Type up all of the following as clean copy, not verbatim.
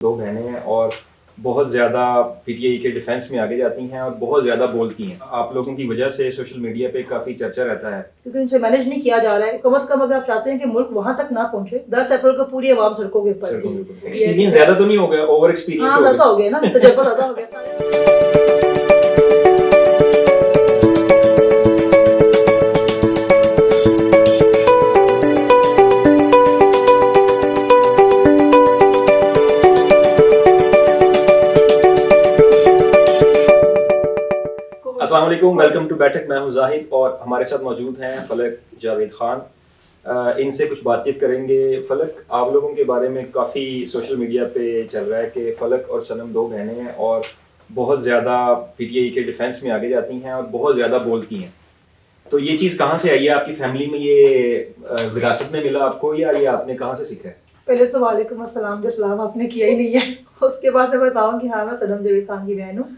दो बहनें हैं और बहुत ज़्यादा पीटीआई के डिफेंस में आगे जाती हैं और बहुत ज़्यादा बोलती हैं। आप लोगों की वजह से सोशल मीडिया पे काफ़ी चर्चा रहता है। क्योंकि उनसे मैनेज नहीं किया जा रहा है। कम से कम अगर आप चाहते हैं कि मुल्क वहाँ तक ना पहुँचे, 10 अप्रैल को पूरी आवाम सड़कों के ऊपर थी। एक्सपीरियंस ज़्यादा तो नहीं हो गया, ओवर एक्सपीरियंस हाँ, ज़्यादा हो गया ना, तजुर्बा ज़्यादा हो गया। अस्सलाम वालेकुम, वेलकम टू बैठक। मैं हूं जाहिद और हमारे साथ मौजूद हैं फलक जावेद खान। इनसे कुछ बातचीत करेंगे। फलक, आप लोगों के बारे में काफ़ी सोशल मीडिया पे चल रहा है कि फलक और सनम दो बहनें हैं और बहुत ज़्यादा पीटीआई के डिफेंस में आगे जाती हैं और बहुत ज़्यादा बोलती हैं। तो ये चीज़ कहाँ से आई है? आपकी फैमिली में ये विरासत में मिला आपको या ये आपने कहाँ से सीखा है? पहले तो वालेकुम अस्सलाम, जो सलाम आपने किया ही नहीं है। उसके बाद मैं बताऊँ कि हाँ, मैं सनम जावेद खान की बहन हूँ।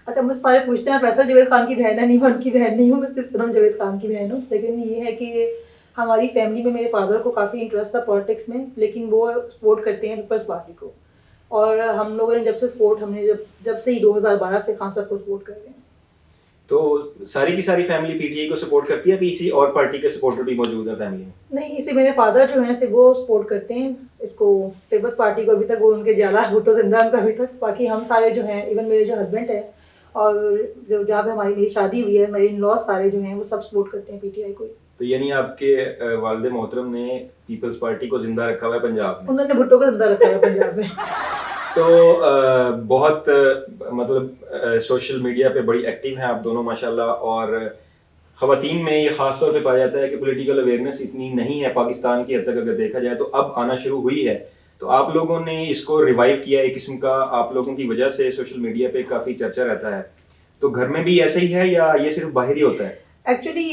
अच्छा, मुझसे सारे पूछते हैं फैसल जावेद खान की बहन है? नहीं, मैं उनकी बहन नहीं हूँ, मैं सिर्फ सनम जावेद खान की बहन हूँ। सेकंड ये है कि हमारी फैमिली में मेरे फादर को काफ़ी इंटरेस्ट था पॉलिटिक्स में, लेकिन वो सपोर्ट करते हैं पीपल्स पार्टी को। और हम लोगों ने जब से सपोर्ट हमने जब से ही 2012 से खान साहब को सपोर्ट कर रहे हैं। तो सारी की सारी फैमिली पीटीआई को सपोर्ट करती है कि किसी और पार्टी के सपोर्टर भी मौजूद है फैमिली में? नहीं, इसे मेरे फादर जो हैं वो सपोर्ट करते हैं इसको, पीपल्स पार्टी को। अभी तक वो उनके जाला भुट्टो जिंदा उनका अभी तक। बाकी हम सारे जो हैं, इवन मेरे जो हस्बैंड है और जो जहाँ पे मेरी शादी हुई है, मेरे इन लॉ सारे जो हैं वो सब सपोर्ट करते हैं पीटीआई को। तो यानी आपके वालिद मोहतरम ने पीपल्स पार्टी को जिंदा रखा हुआ है पंजाब में? उन्होंने भुट्टो को जिंदा रखा है पंजाब में। तो बहुत मतलब सोशल मीडिया पे बड़ी एक्टिव हैं आप दोनों माशाल्लाह। और ख़वातीन में ये ख़ास तौर पे पाया जाता है कि पॉलिटिकल अवेयरनेस इतनी नहीं है पाकिस्तान की हद तक अगर देखा जाए, तो अब आना शुरू हुई है। तो आप लोगों ने इसको रिवाइव किया एक किस्म का, आप लोगों की वजह से सोशल मीडिया पे काफ़ी चर्चा रहता है। तो घर में भी ऐसे ही है या ये सिर्फ बाहर ही होता है? एक्चुअली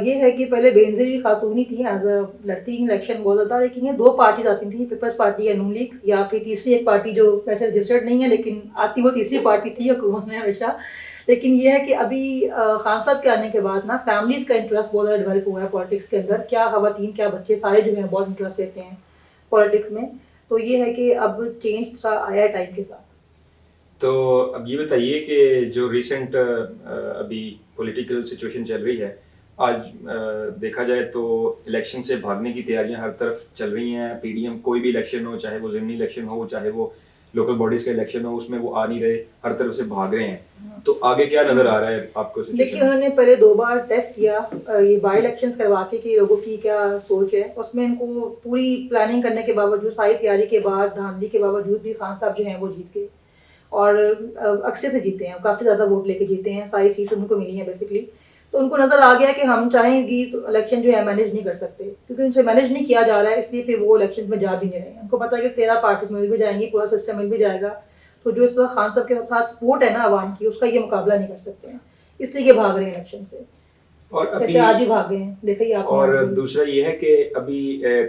ये है कि पहले बेनज़ीर भी खातून ही थी, एज अ लड़ती इलेक्शन बहुत ज़्यादा, लेकिन ये दो पार्टीज आती थी, पीपल्स पार्टी या नून लीग, या फिर तीसरी एक पार्टी जो वैसे रजिस्टर्ड नहीं है लेकिन आती वो तीसरी पार्टी थी हुकूमत में हमेशा। लेकिन ये है कि अभी खान साहब के आने के बाद ना फैमिलीज़ का इंटरेस्ट बहुत ज़्यादा डेवलप हुआ है पॉलिटिक्स के अंदर। क्या ख़वातीन क्या बच्चे सारे जो हैं बहुत इंटरेस्ट लेते हैं पॉलिटिक्स में। तो ये है कि अब चेंज सा आया है टाइम के साथ। तो अब ये बताइए कि जो रिसेंट अभी पॉलिटिकल सिचुएशन चल रही है, आज देखा जाए तो इलेक्शन से भागने की तैयारियां हर तरफ चल रही हैं। पीडीएम कोई भी इलेक्शन हो, चाहे वो ज़िमनी इलेक्शन हो, चाहे वो लोकल बॉडीज का इलेक्शन हो, उसमें वो आ नहीं रहे, हर तरफ से भाग रहे हैं। तो आगे क्या नजर आ रहा है आपको देखिए, सिचुएशन? उन्होंने पहले 2 बार टेस्ट किया ये बाई इलेक्शंस करवा के लोगों की क्या सोच है। उसमें इनको पूरी प्लानिंग करने के बावजूद, सारी तैयारी के बाद, धांधली के बावजूद भी खान साहब जो हैं वो जीत गए। और अक्सर से जीते हैं, काफ़ी ज़्यादा वोट लेके जीते हैं, सारी सीट उनको मिली हैं बेसिकली। तो उनको नज़र आ गया कि हम चाहेंगी तो इलेक्शन जो है मैनेज नहीं कर सकते, क्योंकि उनसे मैनेज नहीं किया जा रहा है, इसलिए फिर वो इलेक्शन में जा भी नहीं रहे हैं। उनको पता है कि 13 पार्टीज मिल भी जाएंगी, पूरा सिस्टम मिल भी जाएगा, तो जो इस वक्त खान साहब के साथ सपोर्ट है ना आवाम की, उसका ये मुकाबला नहीं कर सकते हैं, इसलिए ये भाग रहे हैं इलेक्शन से। और अभी जैसे आज भी भाग गए हैं, देखिए आप। और दूसरा ये है कि अभी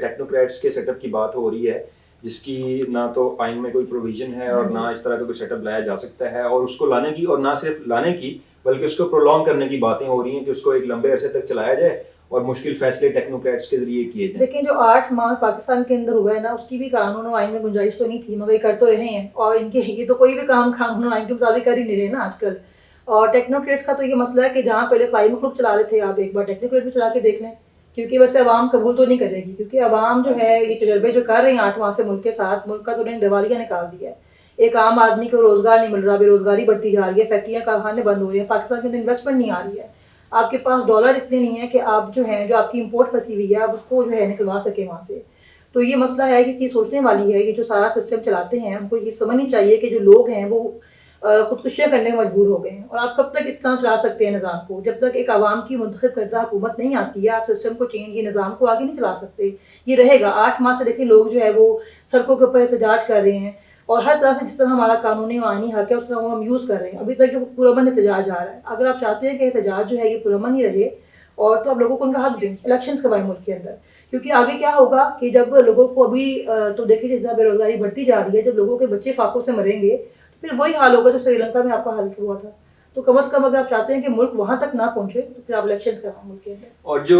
टेक्नोक्रेट्स के सेटअप की बात हो रही है, जिसकी ना तो आइन में कोई प्रोविजन है और ना इस तरह का कोई सेटअप लाया जा सकता है। और उसको लाने की, और ना सिर्फ लाने की बल्कि उसको प्रोलॉन्ग करने की बातें हो रही हैं कि उसको एक लंबे अरसे तक चलाया जाए और मुश्किल फैसले टेक्नोक्रेट्स के जरिए किए जाए। लेकिन जो 8 माह पाकिस्तान के अंदर हुआ है ना, उसकी भी कानून और आइन में गुंजाइश तो नहीं थी, मगर ये कर तो रहे हैं। और इनके ये तो कोई भी काम कानून और आइन के मुताबिक कर ही नहीं रहे ना आजकल। और टेक्नोक्रेट्स का तो ये मसला है कि जहाँ पहले फ्लाई मखलूक चला रहे थे, आप एक बार टेक्नोक्रेट भी चला के देख लें, क्योंकि वैसे आवाम कबूल तो नहीं करेगी, क्योंकि आवाम जो है ये तजर्बे जो कर रहे हैं 8 माह से मुल्क के साथ, मुल्क का तो उन्होंने दिवालिया निकाल दिया है। एक आम आदमी को रोजगार नहीं मिल रहा, बेरोजगारी बढ़ती जा रही है, फैक्ट्रियाँ कारखाने बंद हो रही है, पाकिस्तान के अंदर इन्वेस्टमेंट नहीं आ रही है। आपके पास डॉलर इतने नहीं है कि आप जो है, जो आपकी इंपोर्ट फंसी हुई है, आप उसको जो है निकलवा सके वहाँ से। तो ये मसला है कि सोचने वाली है, ये जो सारा सिस्टम चलाते हैं उनको ये समझनी चाहिए कि जो लोग हैं वो खुदकुशियाँ करने में मजबूर हो गए हैं। और आप कब तक इस तरह चला सकते हैं निज़ाम को? जब तक एक आवाम की मुंतखब करदा हुकूमत नहीं आती है, आप सिस्टम को चेंज, ये निज़ाम को आगे नहीं चला सकते। ये रहेगा 8 माह से। देखिए, लोग जो है वो सड़कों के ऊपर एहतजाज कर रहे हैं और हर तरह से जिस तरह हमारा कानूनी और आईनी हक है उस तरह वो हम यूज़ कर रहे हैं। अभी तक जो पुरअमन एहतजाज जा रहा है, अगर आप चाहते हैं कि एहतजाज जो है ये पुरअमन ही रहे, और तो आप लोगों को उनका हक दें, इलेक्शंस करवाएं मुल्क के अंदर। क्योंकि आगे क्या होगा कि जब लोगों को अभी तो देखिए जिस तरह बेरोजगारी बढ़ती जा रही है, जब लोगों के बच्चे फाकों से मरेंगे तो फिर वही हाल होगा जो श्रीलंका में आपका हाल हुआ था। तो कम से कम अगर आप चाहते हैं कि मुल्क वहां तक ना पहुंचे, तो फिर आप इलेक्शंस करवाएं मुल्क के अंदर। और जो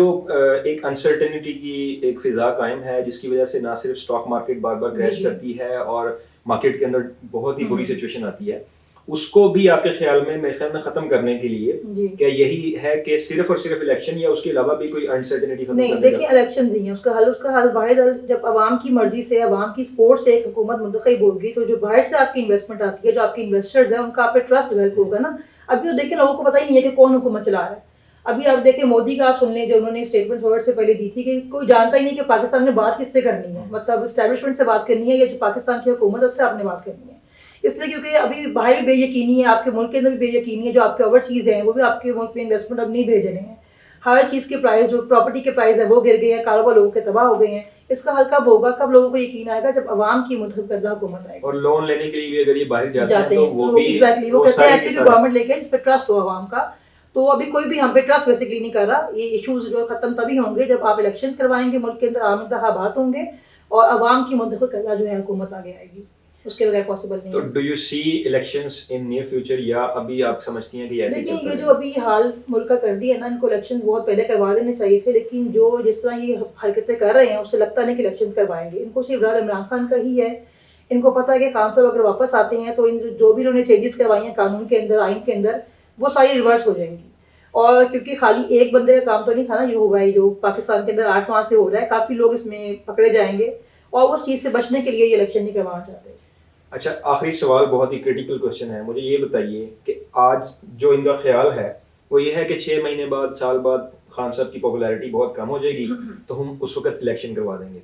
एक अनसर्टेनिटी की एक फिजा कायम है, जिसकी वजह से ना सिर्फ स्टॉक मार्केट बार बार क्रैश जी। करती है और मार्केट के अंदर बहुत ही बुरी हम्म। सिचुएशन आती है, उसको भी आपके ख्याल में मेरे ख्याल में खत्म करने के लिए जी क्या यही है कि सिर्फ और सिर्फ इलेक्शन या उसके अलावा भी कोई अनसर्टेनिटी खत्म नहीं, करने का? देखिए इलेक्शन ही है उसका हल वाहिद हल जब अवाम की मर्जी से अवाम की सपोर्ट से एक हुकूमत मुंतखब होगी तो जो बाहर से आपकी इन्वेस्टमेंट आती है, जो आपके इन्वेस्टर्स हैं, उनका आप पे ट्रस्ट डेवलप होगा ना। अभी तो देखिए लोगों को पता ही नहीं है कि कौन हुकूमत चला रहा है। अभी आप देखिए मोदी का आप सुन लें, जो उन्होंने स्टेटमेंट थोड़े से पहले दी थी कि कोई जानता ही नहीं कि पाकिस्तान में बात किससे करनी है, मतलब एस्टेब्लिशमेंट से बात करनी है या जो पाकिस्तान की हुकूमत है उससे आपने बात करनी है। इसलिए क्योंकि अभी बाहर भी बेयकीनी है, आपके मुल्क के अंदर भी बेयकीनी है, जो आपके ओवरसीज हैं वो भी आपके मुल्क में इन्वेस्टमेंट अब नहीं भेज रहे हैं। हर चीज़ के प्राइस, जो प्रॉपर्टी के प्राइस है वो गिर गए हैं, कारोबार लोगों के तबाह हो गए हैं। इसका हल कब होगा, कब लोगों को यकीन आएगा, जब अवाम की मुतहब करदा हुकूमत आएगी। और लोन लेने के लिए भी अगर ये बाहर जाते हैं जाते तो हैं वो तो भी एग्जैक्टली वो वो कहते हैं सारे ऐसी के भी सारे गवर्नमेंट लेके जिस पे ट्रस्ट हो अवाम का। तो अभी कोई भी हम पे ट्रस्ट बेसिकली नहीं कर रहा। ये इश्यूज जो खत्म तभी होंगे जब आप इलेक्शंस करवाएंगे, मुल्क के अंदर आम इंतखाबात होंगे और अवाम की मुंतखब करदा जो है हुकूमत आगे आएगी। उसके बगैर पॉसिबल नहीं तो है। Do you see elections in near future, या अभी आप समझती हैं कि ऐसे ही देखिए चलता ये जो रहेगा? अभी हाल मुल्क का कर दिया है ना, इनको इलेक्शन बहुत पहले करवा देने चाहिए थे, लेकिन जो जिस तरह ये हरकतें कर रहे हैं उससे लगता नहीं कि इलेक्शन करवाएंगे। इनको सिर्फ डर इमरान खान का ही है। इनको पता है कि खान साहब अगर वापस आते हैं तो इन जो भी इन्होंने चेंजेस करवाई हैं कानून के अंदर, आइन के अंदर, वो सारी रिवर्स हो जाएंगी। और क्योंकि खाली एक बंदे का काम तो नहीं था ना, जो होगा ये जो पाकिस्तान के अंदर 8 माह से हो रहा है, काफ़ी लोग इसमें पकड़े जाएंगे और उस चीज़ से बचने के लिए ये इलेक्शन नहीं करवाना चाहते। अच्छा, आखिरी सवाल बहुत ही क्रिटिकल क्वेश्चन है, मुझे ये बताइए कि आज जो इनका ख्याल है वो ये है कि 6 महीने बाद, साल बाद खान साहब की पॉपुलैरिटी बहुत कम हो जाएगी तो हम उस वक्त इलेक्शन करवा देंगे।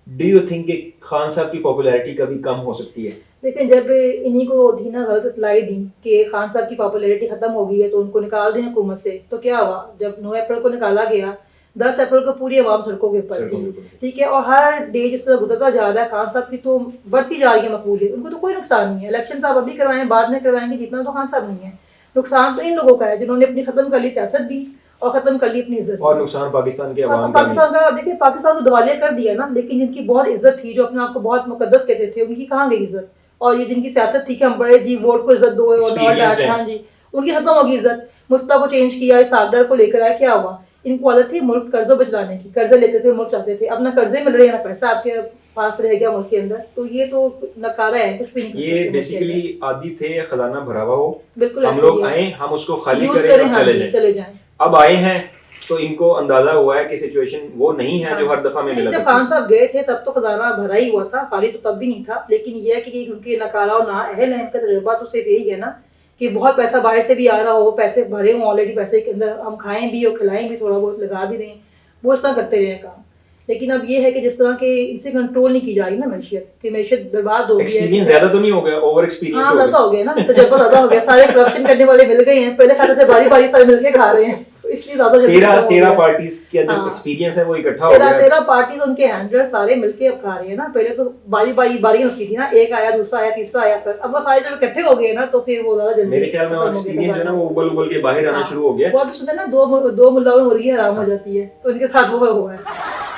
डू यू थिंक कि खान साहब की पॉपुलैरिटी कभी कम हो सकती है? लेकिन जब इन्हीं को थी ना गलत इत्तलाई दी कि खान साहब की पॉपुलैरिटी खत्म हो गई है तो उनको निकाल दें हुकूमत से, तो क्या हुआ जब 9 अप्रैल को निकाला गया, 10 अप्रैल को पूरी आवाम सड़कों के ऊपर सड़कों थी। के ऊपर। ठीक है, और हर डे जिस तरह गुजरता जा रहा है खान साहब की तो बढ़ती जा रही है मकबूलियत। उनको तो कोई नुकसान नहीं है, इलेक्शन साहब अभी करवाएं बाद में करवाएंगे, जीतना तो खान साहब नहीं है। नुकसान तो इन लोगों का है जिन्होंने अपनी खत्म कर ली सियासत भी और खत्म कर ली अपनी इज्जत और भी। नुकसान पाकिस्तान के अवाम का भी। पाकिस्तान का देखिए, पाकिस्तान को दिवालिया कर दिया ना, लेकिन जिनकी बहुत इज्जत थी, जो अपने आप को बहुत मुकद्दस कहते थे, उनकी कहाँ गई इज्जत। और ये जिनकी सियासत थी कि हम बड़े जी वोट को इज्जत दो और नॉट Experienced डैट, हैं। हाँ जी, उनकी खत्म होगी इज्जत। मुफ्ता को चेंज किया, सागडर को लेकर आया, क्या हुआ। इनको आदत थी मुल्क कर्जों पे चलाने की, कर्जे लेते थे, मुल्क चाहते थे। अब ना कर्जे मिल रहे हैं ना पैसा आपके पास रह गया मुल्क के अंदर, तो ये तो नकारा है, कुछ भी नहीं कर ये सकते मुल्क के बेसिकली अंदर। आदि थे खजाना भरा हुआ हो, बिल्कुल हम ऐसे लोग ही है, आए, हम उसको खाली यूज करें करें, और हाँ चले जी, जाएं। चले जाएं। अब आए हैं तो इनको अंदाजा हुआ है कि सिचुएशन वो नहीं है जो हर दफा में नहीं, मिला जब करती खान है। साहब गए थे तब तो खजाना भरा ही हुआ था, खाली तो तब भी नहीं था। लेकिन ये है कि उनके नकारा और ना अहल है, इनका तजुर्बा तो सिर्फ यही है ना कि बहुत पैसा बाहर से भी आ रहा हो, पैसे भरे हों ऑलरेडी, पैसे के अंदर हम खाएं भी और खिलाएं भी, थोड़ा बहुत लगा भी दें, वो इस तरह करते रहे काम। लेकिन अब ये है कि जिस तरह के इनसे कंट्रोल नहीं की जा रही ना मैशियत, कि मैशियत बर्बाद हो गई है। एक्सपीरियंस ज्यादा तो नहीं हो गया, ओवर एक्सपीरियंस हाँ हो ज्यादा गया। हो गया ना, तजुर्बा ज्यादा हो गया, सारे करप्शन करने वाले मिल गए हैं, पहले खाते थे बारी बारी सारे मिलके खा रहे हैं, तो इसलिए ज्यादा जल्दी खत्म हो 13 गया। पार्टीज का जो हाँ। एक्सपीरियंस है वो इकट्ठा हो तेरह गया। तेरह पार्टीज उनके हैंडलर सारे मिलके अब खा रहे हैं ना। पहले तो बारी बारी बारी होती थी ना, एक आया, दूसरा आया, तीसरा आया, फिर अब वो सारे जब इकट्ठे हो गए ना तो फिर वो ज्यादा जल्दी मेरे ख्याल में और खत्म हो गया एक्सपीरियंस जो है ना खजाना। वो उबल उबल के बाहर आना हाँ, शुरू हो गया। बहुत सुना ना, दो मुल्ला में मुर्गी हराम हो जाती है, तो उनके साथ वो हुआ है।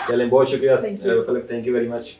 चलें, बहुत शुक्रिया Thank you. फलक, थैंक यू वेरी मच।